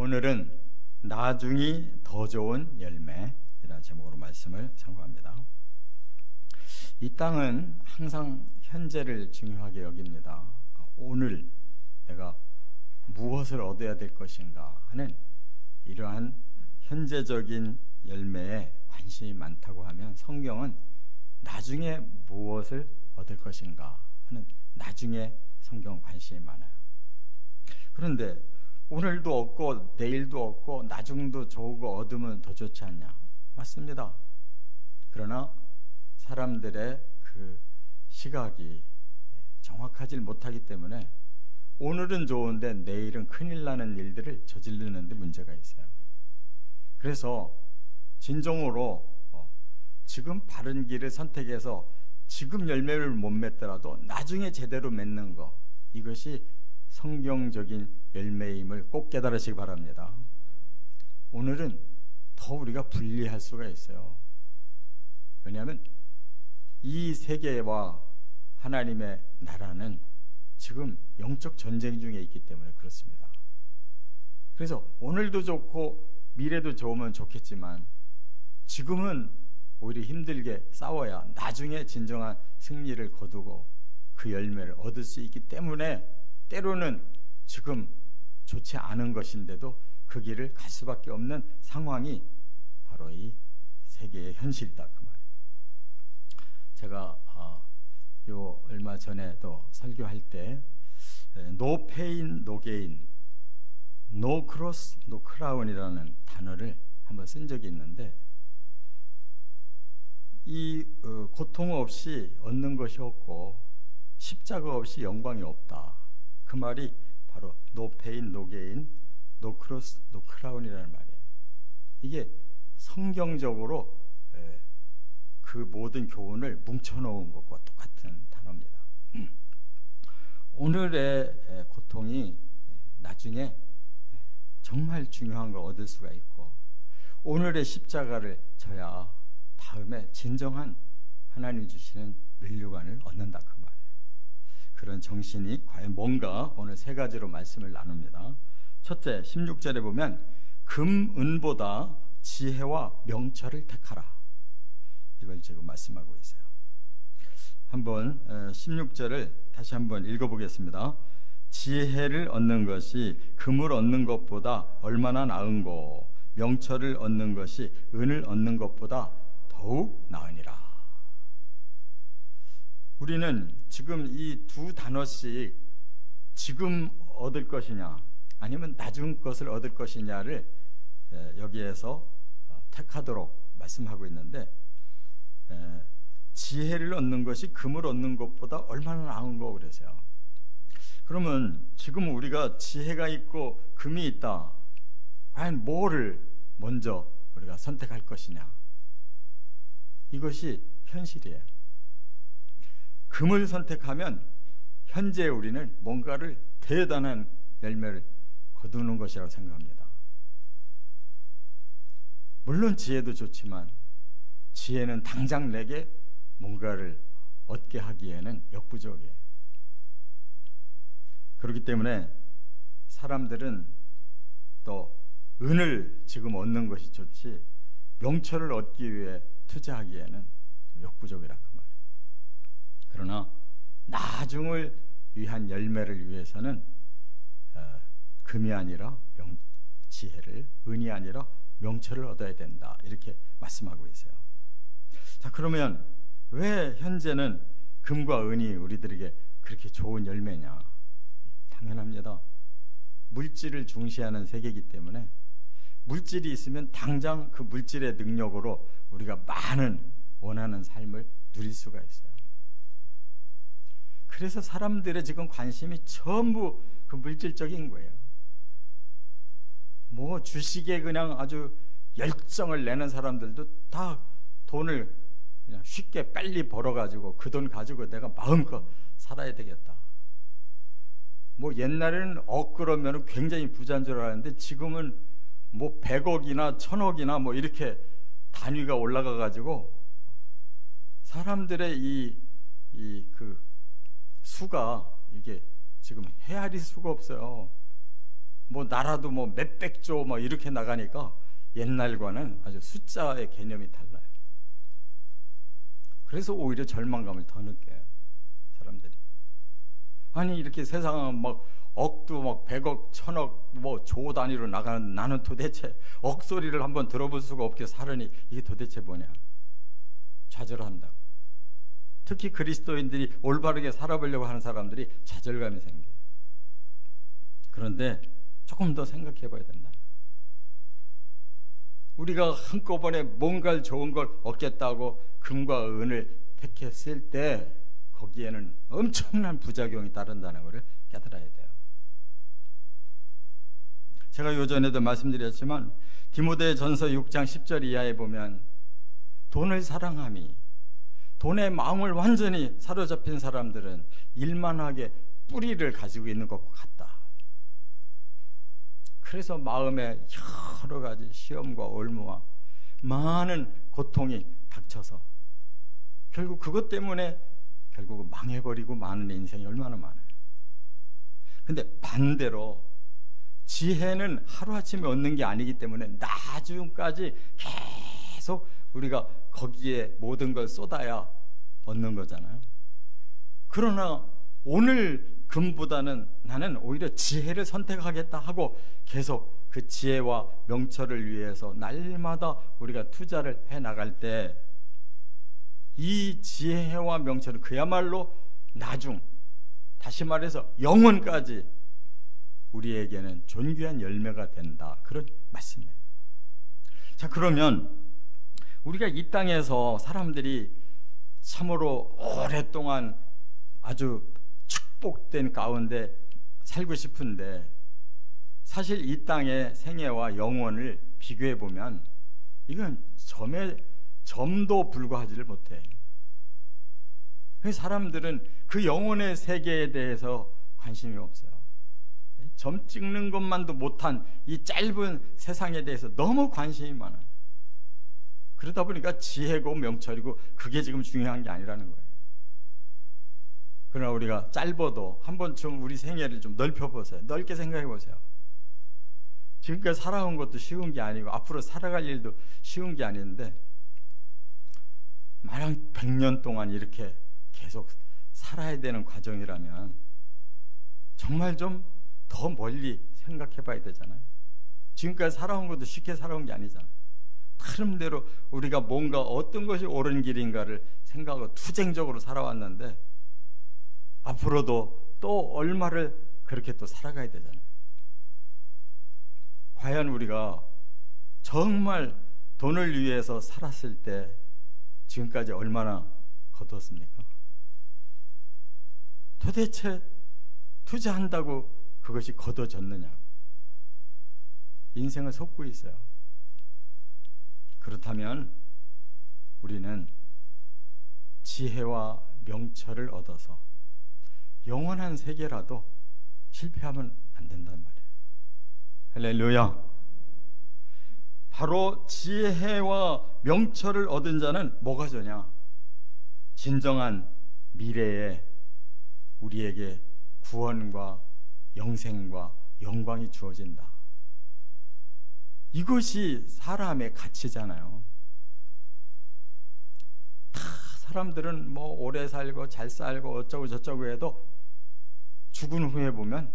오늘은 나중이 더 좋은 열매이라는 제목으로 말씀을 상고합니다. 이 땅은 항상 현재를 중요하게 여깁니다. 오늘 내가 무엇을 얻어야 될 것인가 하는 이러한 현재적인 열매에 관심이 많다고 하면, 성경은 나중에 무엇을 얻을 것인가 하는 나중에 성경 관심이 많아요. 그런데 오늘도 얻고 내일도 얻고 나중도 좋고 얻으면 더 좋지 않냐? 맞습니다. 그러나 사람들의 그 시각이 정확하지 못하기 때문에 오늘은 좋은데 내일은 큰일 나는 일들을 저지르는 데 문제가 있어요. 그래서 진정으로 지금 바른 길을 선택해서 지금 열매를 못 맺더라도 나중에 제대로 맺는 것, 이것이 성경적인 열매임을 꼭 깨달으시기 바랍니다. 오늘은 더 우리가 분리할 수가 있어요. 왜냐하면 이 세계와 하나님의 나라는 지금 영적 전쟁 중에 있기 때문에 그렇습니다. 그래서 오늘도 좋고 미래도 좋으면 좋겠지만 지금은 오히려 힘들게 싸워야 나중에 진정한 승리를 거두고 그 열매를 얻을 수 있기 때문에, 때로는 지금 좋지 않은 것인데도 그 길을 갈 수밖에 없는 상황이 바로 이 세계의 현실이다, 그 말이에요. 제가 요 얼마 전에도 설교할 때 No pain, no gain, no cross, no crown이라는 단어를 한번 쓴 적이 있는데, 이 고통 없이 얻는 것이 없고 십자가 없이 영광이 없다, 그 말이 바로 no pain, no gain, no cross, no crown이라는 말이에요. 이게 성경적으로 그 모든 교훈을 뭉쳐놓은 것과 똑같은 단어입니다. 오늘의 고통이 나중에 정말 중요한 걸 얻을 수가 있고, 오늘의 십자가를 져야 다음에 진정한 하나님 주시는 면류관을 얻는다, 그 말이에요. 그런 정신이 과연 뭔가 오늘 세 가지로 말씀을 나눕니다. 첫째, 16절에 보면 금, 은보다 지혜와 명철을 택하라, 이걸 지금 말씀하고 있어요. 한번 16절을 다시 한번 읽어보겠습니다. 지혜를 얻는 것이 금을 얻는 것보다 얼마나 나은고, 명철을 얻는 것이 은을 얻는 것보다 더욱 나으니라. 우리는 지금 이 두 단어씩 지금 얻을 것이냐 아니면 나중 것을 얻을 것이냐를 여기에서 택하도록 말씀하고 있는데, 지혜를 얻는 것이 금을 얻는 것보다 얼마나 나은 거 그러세요. 그러면 지금 우리가 지혜가 있고 금이 있다, 과연 뭐를 먼저 우리가 선택할 것이냐, 이것이 현실이에요. 금을 선택하면 현재 우리는 뭔가를 대단한 열매를 거두는 것이라고 생각합니다. 물론 지혜도 좋지만 지혜는 당장 내게 뭔가를 얻게 하기에는 역부족이에요. 그렇기 때문에 사람들은 또 은을 지금 얻는 것이 좋지 명철을 얻기 위해 투자하기에는 역부족이라, 그 말이에요. 그러나 나중을 위한 열매를 위해서는 금이 아니라 지혜를, 은이 아니라 명철을 얻어야 된다, 이렇게 말씀하고 있어요. 자, 그러면 왜 현재는 금과 은이 우리들에게 그렇게 좋은 열매냐? 당연합니다. 물질을 중시하는 세계이기 때문에 물질이 있으면 당장 그 물질의 능력으로 우리가 많은 원하는 삶을 누릴 수가 있어요. 그래서 사람들의 지금 관심이 전부 그 물질적인 거예요. 뭐 주식에 그냥 아주 열정을 내는 사람들도 다 돈을 그냥 쉽게 빨리 벌어가지고 그 돈 가지고 내가 마음껏 살아야 되겠다. 뭐 옛날에는 그러면 굉장히 부자인 줄 알았는데 지금은 뭐 100억이나 1000억이나 뭐 이렇게 단위가 올라가 가지고 사람들의 그 수가 이게 지금 헤아릴 수가 없어요. 뭐 나라도 뭐 몇백 조 뭐 이렇게 나가니까 옛날과는 아주 숫자의 개념이 달라요. 그래서 오히려 절망감을 더 느껴요, 사람들이. 아니 이렇게 세상은 막 억도 막 100억, 1000억 뭐 조 단위로 나가는 나는 도대체 억소리를 한번 들어볼 수가 없게 살으니 이게 도대체 뭐냐, 좌절한다고. 특히 그리스도인들이 올바르게 살아보려고 하는 사람들이 좌절감이 생겨요. 그런데 조금 더 생각해 봐야 된다. 우리가 한꺼번에 뭔가 좋은 걸 얻겠다고 금과 은을 택했을 때 거기에는 엄청난 부작용이 따른다는 것을 깨달아야 돼요. 제가 요전에도 말씀드렸지만 디모데전서 6장 10절 이하에 보면 돈을 사랑함이, 돈의 마음을 완전히 사로잡힌 사람들은 일만하게 뿌리를 가지고 있는 것과 같다. 그래서 마음에 여러 가지 시험과 올무와 많은 고통이 닥쳐서 결국 그것 때문에 결국은 망해버리고 많은 인생이 얼마나 많아요. 근데 반대로 지혜는 하루아침에 얻는 게 아니기 때문에 나중까지 계속 우리가 거기에 모든 걸 쏟아야 얻는 거잖아요. 그러나 오늘 금보다는 나는 오히려 지혜를 선택하겠다 하고 계속 그 지혜와 명철을 위해서 날마다 우리가 투자를 해나갈 때 이 지혜와 명철은 그야말로 나중, 다시 말해서 영원까지 우리에게는 존귀한 열매가 된다, 그런 말씀이에요. 자, 그러면 우리가 이 땅에서 사람들이 참으로 오랫동안 아주 축복된 가운데 살고 싶은데 사실 이 땅의 생애와 영원을 비교해 보면 이건 점도 불과하지를 못해. 사람들은 그 영혼의 세계에 대해서 관심이 없어요. 점 찍는 것만도 못한 이 짧은 세상에 대해서 너무 관심이 많아요. 그러다 보니까 지혜고 명철이고 그게 지금 중요한 게 아니라는 거예요. 그러나 우리가 짧아도 한 번쯤 우리 생애를 좀 넓혀보세요. 넓게 생각해보세요. 지금까지 살아온 것도 쉬운 게 아니고 앞으로 살아갈 일도 쉬운 게 아닌데 만약 100년 동안 이렇게 계속 살아야 되는 과정이라면 정말 좀 더 멀리 생각해 봐야 되잖아요. 지금까지 살아온 것도 쉽게 살아온 게 아니잖아요. 나름대로 우리가 뭔가 어떤 것이 옳은 길인가를 생각하고 투쟁적으로 살아왔는데 앞으로도 또 얼마를 그렇게 또 살아가야 되잖아요. 과연 우리가 정말 돈을 위해서 살았을 때 지금까지 얼마나 거뒀습니까? 도대체 투자한다고 그것이 거둬졌느냐고. 인생을 속고 있어요. 그렇다면 우리는 지혜와 명철을 얻어서 영원한 세계라도 실패하면 안 된단 말이에요. 할렐루야. 바로 지혜와 명철을 얻은 자는 뭐가 되냐? 진정한 미래에 우리에게 구원과 영생과 영광이 주어진다. 이것이 사람의 가치잖아요. 다 사람들은 뭐 오래 살고 잘 살고 어쩌고 저쩌고 해도 죽은 후에 보면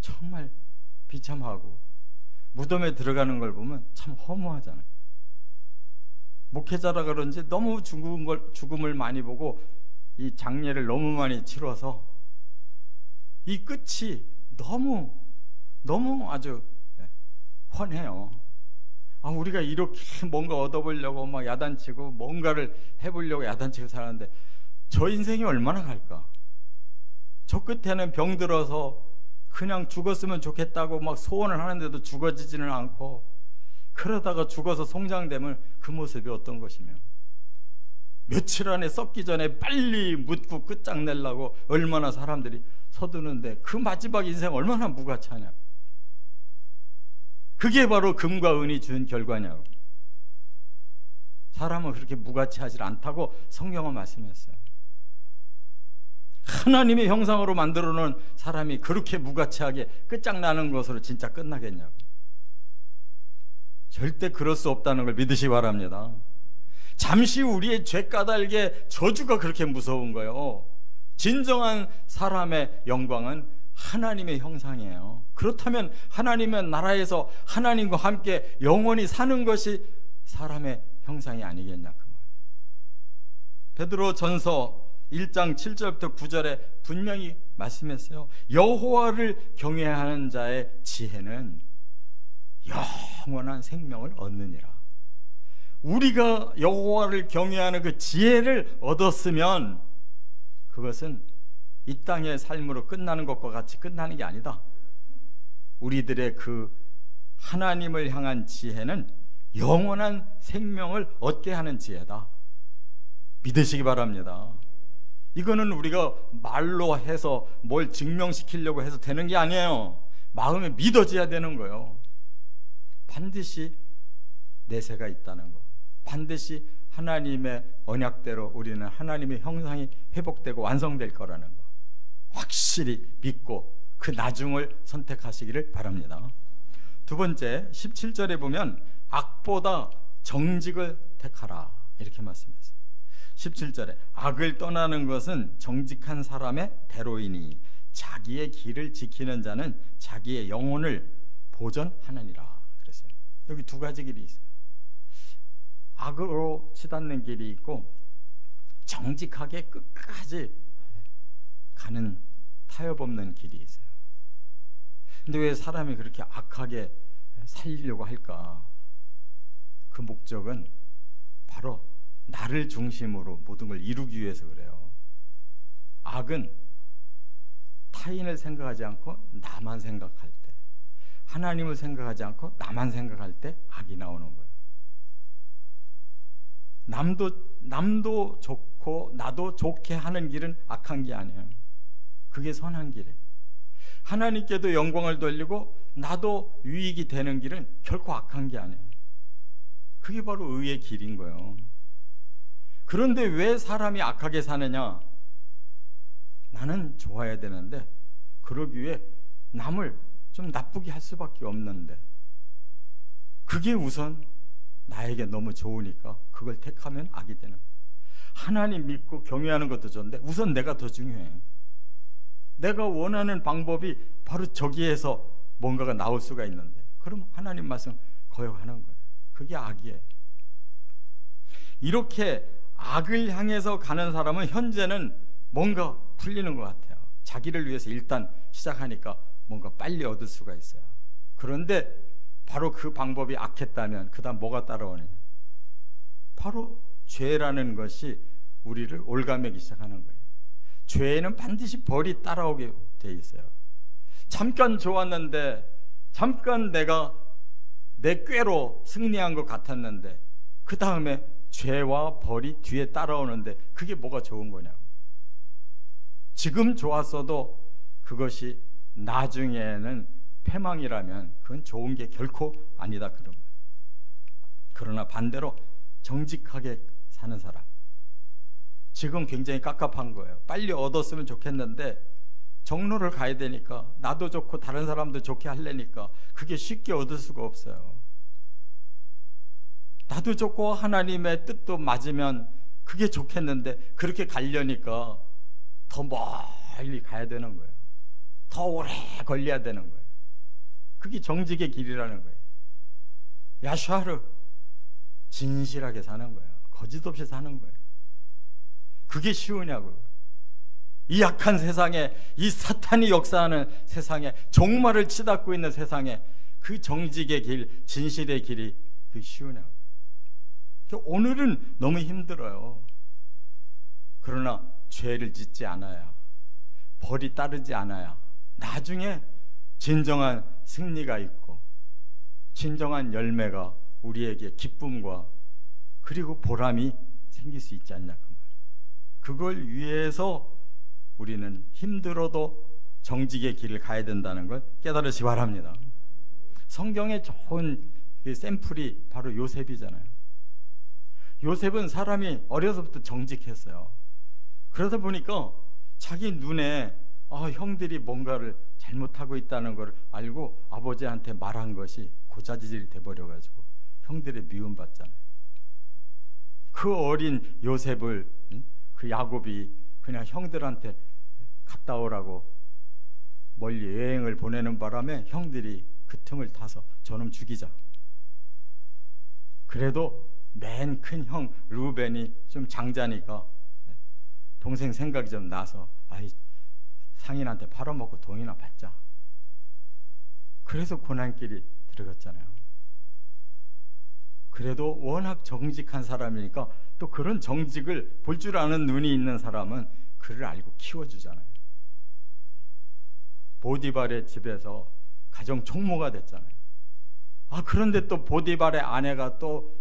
정말 비참하고 무덤에 들어가는 걸 보면 참 허무하잖아요. 목회자라 그런지 너무 죽음을 많이 보고 이 장례를 너무 많이 치러서 이 끝이 너무 아주 훤해요. 우리가 이렇게 뭔가 얻어보려고 막 야단치고 뭔가를 해보려고 야단치고 살았는데 저 인생이 얼마나 갈까? 저 끝에는 병들어서 그냥 죽었으면 좋겠다고 막 소원을 하는데도 죽어지지는 않고 그러다가 죽어서 송장되면 그 모습이 어떤 것이며 며칠 안에 썩기 전에 빨리 묻고 끝장내려고 얼마나 사람들이 서두는데 그 마지막 인생 얼마나 무가치하냐고. 그게 바로 금과 은이 준 결과냐고. 사람은 그렇게 무가치하지 않다고 성경은 말씀했어요. 하나님의 형상으로 만들어 놓은 사람이 그렇게 무가치하게 끝장나는 것으로 진짜 끝나겠냐고. 절대 그럴 수 없다는 걸 믿으시기 바랍니다. 잠시 우리의 죄 까닭의 저주가 그렇게 무서운 거예요. 진정한 사람의 영광은 하나님의 형상이에요. 그렇다면 하나님의 나라에서 하나님과 함께 영원히 사는 것이 사람의 형상이 아니겠냐 그 말이에요. 베드로 전서 1장 7절부터 9절에 분명히 말씀했어요. 여호와를 경외하는 자의 지혜는 영원한 생명을 얻느니라. 우리가 여호와를 경외하는 그 지혜를 얻었으면 그것은 이 땅의 삶으로 끝나는 것과 같이 끝나는 게 아니다. 우리들의 그 하나님을 향한 지혜는 영원한 생명을 얻게 하는 지혜다. 믿으시기 바랍니다. 이거는 우리가 말로 해서 뭘 증명시키려고 해서 되는 게 아니에요. 마음에 믿어져야 되는 거예요. 반드시 내세가 있다는 거, 반드시 하나님의 언약대로 우리는 하나님의 형상이 회복되고 완성될 거라는 거 확실히 믿고 그 나중을 선택하시기를 바랍니다. 두 번째 17절에 보면 악보다 정직을 택하라 이렇게 말씀했어요. 17절에 악을 떠나는 것은 정직한 사람의 대로이니 자기의 길을 지키는 자는 자기의 영혼을 보전하느니라 그랬어요. 여기 두 가지 길이 있어요. 악으로 치닫는 길이 있고 정직하게 끝까지 가는 타협 없는 길이 있어요. 근데 왜 사람이 그렇게 악하게 살려고 할까? 그 목적은 바로 나를 중심으로 모든 걸 이루기 위해서 그래요. 악은 타인을 생각하지 않고 나만 생각할 때, 하나님을 생각하지 않고 나만 생각할 때 악이 나오는 거예요. 남도 좋고 나도 좋게 하는 길은 악한 게 아니에요. 그게 선한 길이에요. 하나님께도 영광을 돌리고 나도 유익이 되는 길은 결코 악한 게 아니에요. 그게 바로 의의 길인 거예요. 그런데 왜 사람이 악하게 사느냐? 나는 좋아야 되는데 그러기 위해 남을 좀 나쁘게 할 수밖에 없는데 그게 우선 나에게 너무 좋으니까 그걸 택하면 악이 되는 거예요. 하나님 믿고 경외하는 것도 좋은데 우선 내가 더 중요해. 내가 원하는 방법이 바로 저기에서 뭔가가 나올 수가 있는데 그럼 하나님 말씀 거역하는 거예요. 그게 악이에요. 이렇게 악을 향해서 가는 사람은 현재는 뭔가 풀리는 것 같아요. 자기를 위해서 일단 시작하니까 뭔가 빨리 얻을 수가 있어요. 그런데 바로 그 방법이 악했다면 그 다음 뭐가 따라오느냐? 바로 죄라는 것이 우리를 올가매기 시작하는 거예요. 죄에는 반드시 벌이 따라오게 돼 있어요. 잠깐 좋았는데, 잠깐 내가 내 꾀로 승리한 것 같았는데 그 다음에 죄와 벌이 뒤에 따라오는데 그게 뭐가 좋은 거냐고. 지금 좋았어도 그것이 나중에는 패망이라면 그건 좋은 게 결코 아니다 그런 거예요. 그러나 반대로 정직하게 사는 사람, 지금 굉장히 깝깝한 거예요. 빨리 얻었으면 좋겠는데 정로를 가야 되니까 나도 좋고 다른 사람도 좋게 하려니까 그게 쉽게 얻을 수가 없어요. 나도 좋고 하나님의 뜻도 맞으면 그게 좋겠는데 그렇게 가려니까 더 멀리 가야 되는 거예요. 더 오래 걸려야 되는 거예요. 그게 정직의 길이라는 거예요. 야샤르, 진실하게 사는 거예요. 거짓 없이 사는 거예요. 그게 쉬우냐고요. 이 악한 세상에, 이 사탄이 역사하는 세상에, 종말을 치닫고 있는 세상에 그 정직의 길, 진실의 길이 그게 쉬우냐고요. 오늘은 너무 힘들어요. 그러나 죄를 짓지 않아야, 벌이 따르지 않아야 나중에 진정한 승리가 있고 진정한 열매가 우리에게 기쁨과 그리고 보람이 생길 수 있지 않냐 그 말이에요. 그걸 위해서 우리는 힘들어도 정직의 길을 가야 된다는 걸 깨달으시기 바랍니다. 성경에 좋은 샘플이 바로 요셉이잖아요. 요셉은 사람이 어려서부터 정직했어요. 그러다 보니까 자기 눈에 형들이 뭔가를 잘못하고 있다는 걸 알고 아버지한테 말한 것이 고자질이 돼버려가지고 형들의 미움받잖아요. 그 어린 요셉을 그 야곱이 그냥 형들한테 갔다 오라고 멀리 여행을 보내는 바람에 형들이 그 틈을 타서 저놈 죽이자. 그래도 맨 큰 형 루벤이 좀 장자니까 동생 생각이 좀 나서 상인한테 팔아먹고 돈이나 받자. 그래서 고난길이 들어갔잖아요. 그래도 워낙 정직한 사람이니까 또 그런 정직을 볼 줄 아는 눈이 있는 사람은 그를 알고 키워주잖아요. 보디발의 집에서 가정 총무가 됐잖아요. 그런데 또 보디발의 아내가 또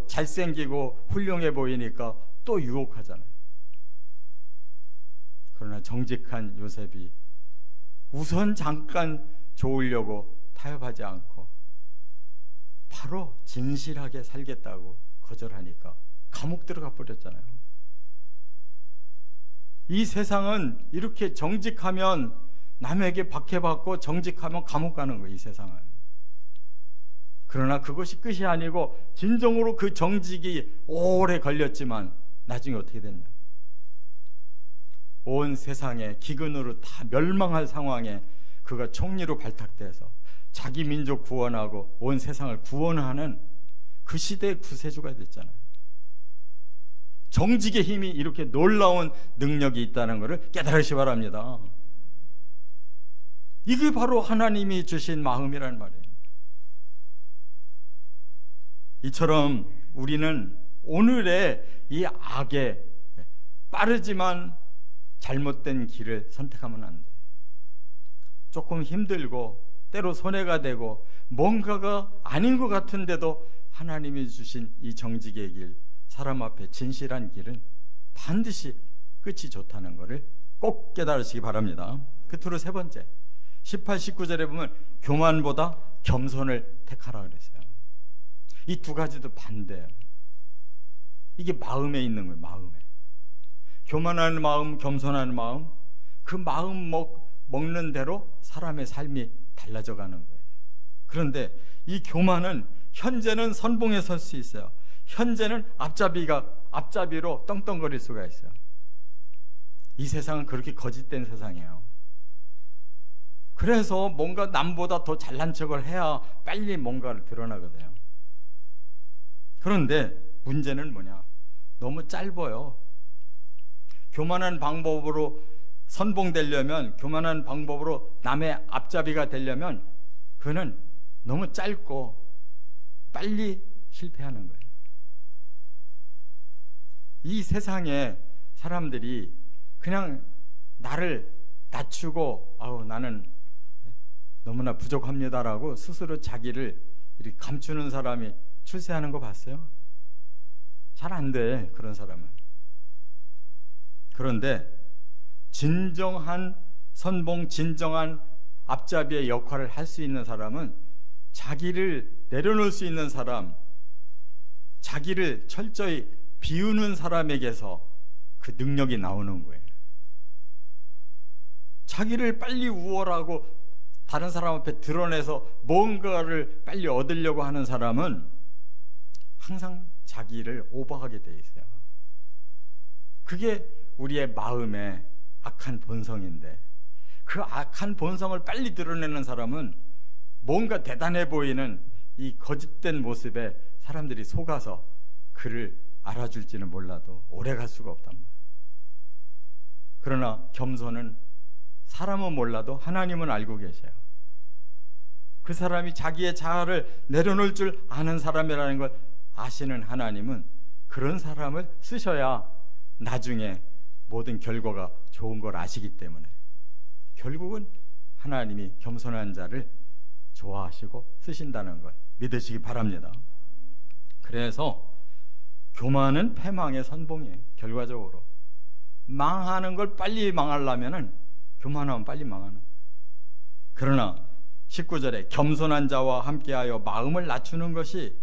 잘생기고 훌륭해 보이니까 또 유혹하잖아요. 그러나 정직한 요셉이 우선 잠깐 좋으려고 타협하지 않고 바로 진실하게 살겠다고 거절하니까 감옥 들어가 버렸잖아요. 이 세상은 이렇게 정직하면 남에게 박해받고 정직하면 감옥 가는 거예요. 이 세상은. 그러나 그것이 끝이 아니고 진정으로 그 정직이 오래 걸렸지만 나중에 어떻게 됐냐. 온 세상에 기근으로 다 멸망할 상황에 그가 총리로 발탁돼서 자기 민족 구원하고 온 세상을 구원하는 그 시대의 구세주가 됐잖아요. 정직의 힘이 이렇게 놀라운 능력이 있다는 것을 깨달으시 바랍니다. 이게 바로 하나님이 주신 마음이라는 말이에요. 이처럼 우리는 오늘의 이 악의 빠르지만 잘못된 길을 선택하면 안 돼. 조금 힘들고 때로 손해가 되고 뭔가가 아닌 것 같은데도 하나님이 주신 이 정직의 길, 사람 앞에 진실한 길은 반드시 끝이 좋다는 것을 꼭 깨달으시기 바랍니다. 끝으로 세 번째, 18, 19절에 보면 교만보다 겸손을 택하라 그랬어요. 이 두 가지도 반대예요. 이게 마음에 있는 거예요. 마음에. 교만한 마음, 겸손한 마음, 그 마음 먹는 대로 사람의 삶이 달라져 가는 거예요. 그런데 이 교만은 현재는 선봉에 설 수 있어요. 현재는 앞잡이로 떵떵거릴 수가 있어요. 이 세상은 그렇게 거짓된 세상이에요. 그래서 뭔가 남보다 더 잘난 척을 해야 빨리 뭔가를 드러나거든요. 그런데 문제는 뭐냐? 너무 짧아요. 교만한 방법으로 선봉되려면, 교만한 방법으로 남의 앞잡이가 되려면 그는 너무 짧고 빨리 실패하는 거예요. 이 세상에 사람들이 그냥 나를 낮추고 나는 너무나 부족합니다라고 스스로 자기를 이렇게 감추는 사람이 출세하는 거 봤어요? 잘 안 돼, 그런 사람은. 그런데 진정한 선봉, 진정한 앞잡이의 역할을 할 수 있는 사람은 자기를 내려놓을 수 있는 사람, 자기를 철저히 비우는 사람에게서 그 능력이 나오는 거예요. 자기를 빨리 우월하고 다른 사람 앞에 드러내서 뭔가를 빨리 얻으려고 하는 사람은 항상 자기를 오버하게 돼 있어요. 그게 우리의 마음의 악한 본성인데, 그 악한 본성을 빨리 드러내는 사람은 뭔가 대단해 보이는 이 거짓된 모습에 사람들이 속아서 그를 알아줄지는 몰라도 오래 갈 수가 없단 말이에요. 그러나 겸손은 사람은 몰라도 하나님은 알고 계셔요. 그 사람이 자기의 자아를 내려놓을 줄 아는 사람이라는 걸 아시는 하나님은 그런 사람을 쓰셔야 나중에 모든 결과가 좋은 걸 아시기 때문에 결국은 하나님이 겸손한 자를 좋아하시고 쓰신다는 걸 믿으시기 바랍니다. 그래서 교만은 패망의 선봉이에요. 결과적으로 망하는 걸 빨리 망하려면 교만하면 빨리 망하는 거예요. 그러나 19절에 겸손한 자와 함께하여 마음을 낮추는 것이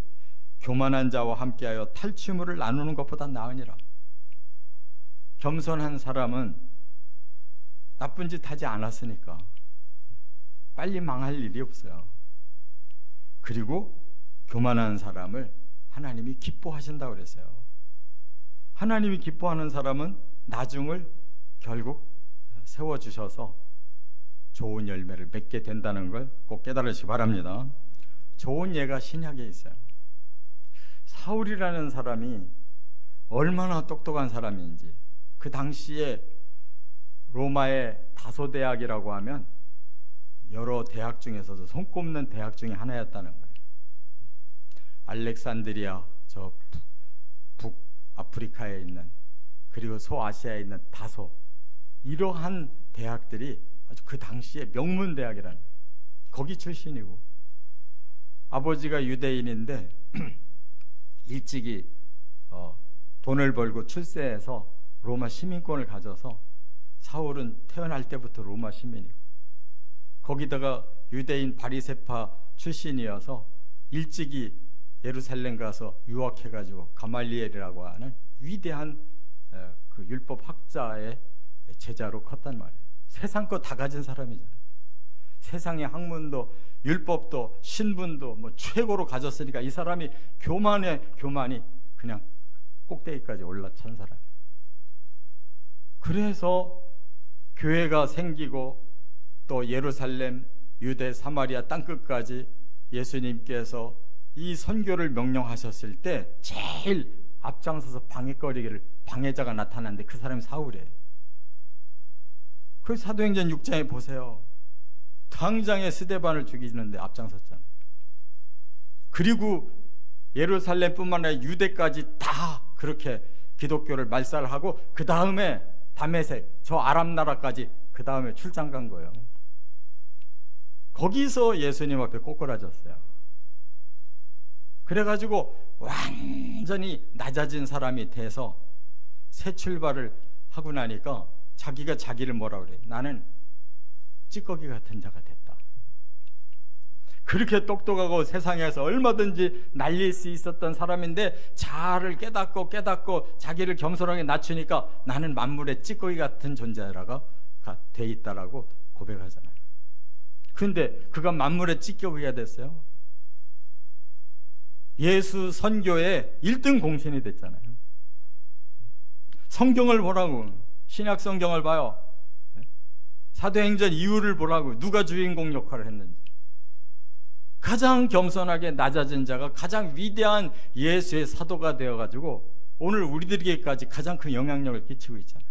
교만한 자와 함께하여 탈취물을 나누는 것보다 나으니라. 겸손한 사람은 나쁜 짓 하지 않았으니까 빨리 망할 일이 없어요. 그리고 교만한 사람을 하나님이 기뻐하신다고 그랬어요. 하나님이 기뻐하는 사람은 나중을 결국 세워주셔서 좋은 열매를 맺게 된다는 걸 꼭 깨달으시기 바랍니다. 좋은 예가 신약에 있어요. 사울이라는 사람이 얼마나 똑똑한 사람인지, 그 당시에 로마의 다소대학이라고 하면 여러 대학 중에서도 손꼽는 대학 중에 하나였다는 거예요. 알렉산드리아, 저 북아프리카에 있는, 그리고 소아시아에 있는 다소, 이러한 대학들이 아주 그 당시에 명문 대학이라는 거예요. 거기 출신이고, 아버지가 유대인인데 일찍이 돈을 벌고 출세해서 로마 시민권을 가져서, 사울은 태어날 때부터 로마 시민이고, 거기다가 유대인 바리새파 출신이어서 일찍이 예루살렘 가서 유학해가지고 가말리엘이라고 하는 위대한 그 율법 학자의 제자로 컸단 말이에요. 세상 거 다 가진 사람이잖아요. 세상의 학문도 율법도 신분도 뭐 최고로 가졌으니까 이 사람이 교만이 그냥 꼭대기까지 올라찬 사람이에요. 그래서 교회가 생기고 또 예루살렘, 유대, 사마리아 땅끝까지 예수님께서 이 선교를 명령하셨을 때 제일 앞장서서 방해자가 나타났는데 그 사람이 사울이에요. 그 사도행전 6장에 보세요. 당장에 스데반을 죽이는데 앞장섰잖아요. 그리고 예루살렘뿐만 아니라 유대까지 다 그렇게 기독교를 말살하고, 그 다음에 다메섹, 저 아람 나라까지 그 다음에 출장 간 거예요. 거기서 예수님 앞에 꼬꾸라졌어요. 그래가지고 완전히 낮아진 사람이 돼서 새 출발을 하고 나니까 자기가 자기를 뭐라 그래? 나는 찌꺼기 같은 자가 됐다. 그렇게 똑똑하고 세상에서 얼마든지 날릴 수 있었던 사람인데 자아를 깨닫고 자기를 겸손하게 낮추니까 나는 만물의 찌꺼기 같은 존재라가 돼 있다라고 고백하잖아요. 근데 그가 만물의 찌꺼기가 됐어요. 예수 선교의 1등 공신이 됐잖아요. 성경을 보라고, 신약 성경을 봐요. 사도행전 이후를 보라고, 누가 주인공 역할을 했는지. 가장 겸손하게 낮아진 자가 가장 위대한 예수의 사도가 되어가지고 오늘 우리들에게까지 가장 큰 영향력을 끼치고 있잖아요.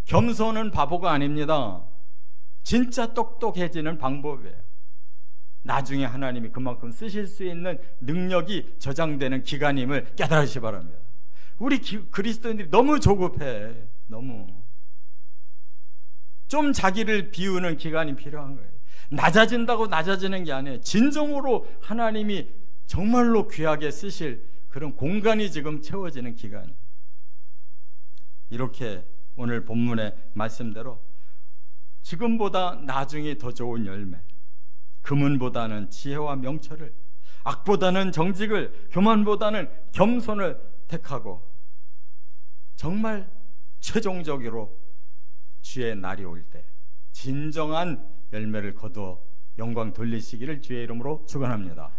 겸손은 바보가 아닙니다. 진짜 똑똑해지는 방법이에요. 나중에 하나님이 그만큼 쓰실 수 있는 능력이 저장되는 기간임을 깨달으시기 바랍니다. 우리 그리스도인들이 너무 조급해. 너무 좀 자기를 비우는 기간이 필요한 거예요. 낮아진다고 낮아지는 게 아니에요. 진정으로 하나님이 정말로 귀하게 쓰실 그런 공간이 지금 채워지는 기간. 이렇게 오늘 본문의 말씀대로 지금보다 나중이 더 좋은 열매, 금은보다는 지혜와 명철을, 악보다는 정직을, 교만보다는 겸손을 택하고 정말 최종적으로 주의 날이 올 때 진정한 열매를 거두어 영광 돌리시기를 주의 이름으로 축원합니다.